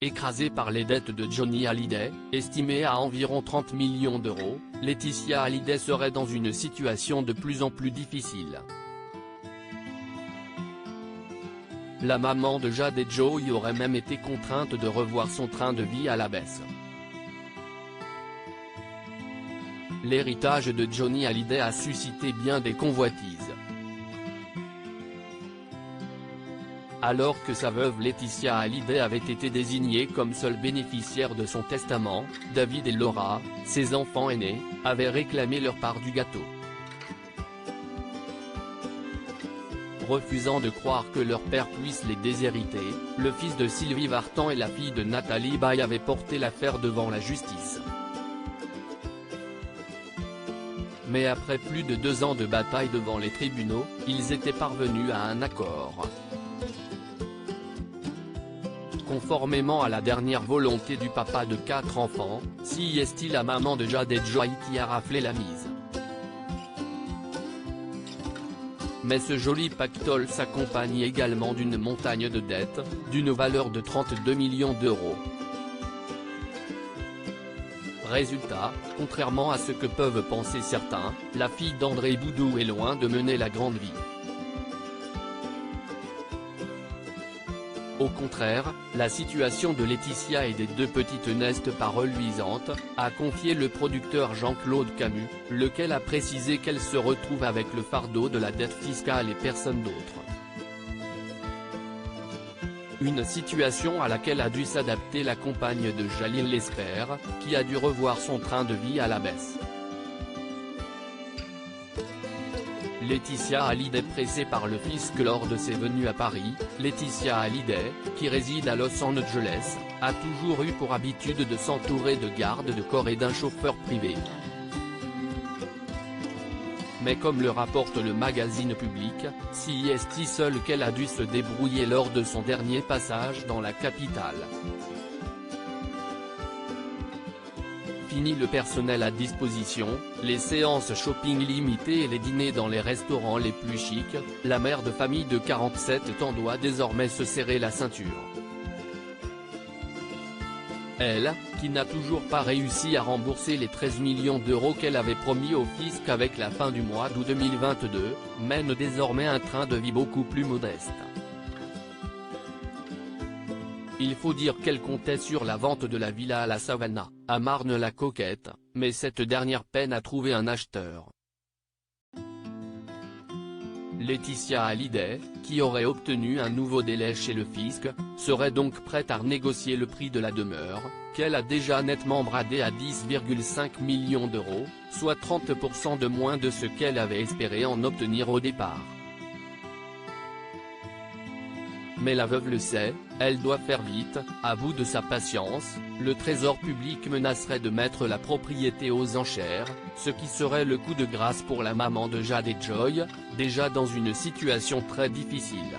Écrasée par les dettes de Johnny Hallyday, estimées à environ 30 millions d'euros, Laetitia Hallyday serait dans une situation de plus en plus difficile. La maman de Jade et Joey aurait même été contrainte de revoir son train de vie à la baisse. L'héritage de Johnny Hallyday a suscité bien des convoitises. Alors que sa veuve Laetitia Hallyday avait été désignée comme seule bénéficiaire de son testament, David et Laura, ses enfants aînés, avaient réclamé leur part du gâteau. Refusant de croire que leur père puisse les déshériter, le fils de Sylvie Vartan et la fille de Nathalie Baye avaient porté l'affaire devant la justice. Mais après plus de 2 ans de bataille devant les tribunaux, ils étaient parvenus à un accord. Conformément à la dernière volonté du papa de 4 enfants, c'est la maman de Jade et Joey qui a raflé la mise. Mais ce joli pactole s'accompagne également d'une montagne de dettes, d'une valeur de 32 millions d'euros. Résultat, contrairement à ce que peuvent penser certains, la fille d'André Boudou est loin de mener la grande vie. Au contraire, la situation de Laetitia et des 2 petites n'est pas reluisante, a confié le producteur Jean-Claude Camus, lequel a précisé qu'elle se retrouve avec le fardeau de la dette fiscale et personne d'autre. Une situation à laquelle a dû s'adapter la compagne de Jalil Lesper, qui a dû revoir son train de vie à la baisse. Laetitia Hallyday pressée par le fisc lors de ses venues à Paris, Laetitia Hallyday, qui réside à Los Angeles, a toujours eu pour habitude de s'entourer de gardes de corps et d'un chauffeur privé. Mais comme le rapporte le magazine Public, c'est seule qu'elle a dû se débrouiller lors de son dernier passage dans la capitale. Fini le personnel à disposition, les séances shopping limitées et les dîners dans les restaurants les plus chics, la mère de famille de 47 ans doit désormais se serrer la ceinture. Elle, qui n'a toujours pas réussi à rembourser les 13 millions d'euros qu'elle avait promis au fisc avec la fin du mois d'août 2022, mène désormais un train de vie beaucoup plus modeste. Il faut dire qu'elle comptait sur la vente de la villa à la Savannah, à Marne-la-Coquette, mais cette dernière peine à trouver un acheteur. Laetitia Hallyday, qui aurait obtenu un nouveau délai chez le fisc, serait donc prête à renégocier le prix de la demeure, qu'elle a déjà nettement bradé à 10,5 millions d'euros, soit 30% de moins de ce qu'elle avait espéré en obtenir au départ. Mais la veuve le sait, elle doit faire vite, à bout de sa patience, le trésor public menacerait de mettre la propriété aux enchères, ce qui serait le coup de grâce pour la maman de Jade et Joey, déjà dans une situation très difficile.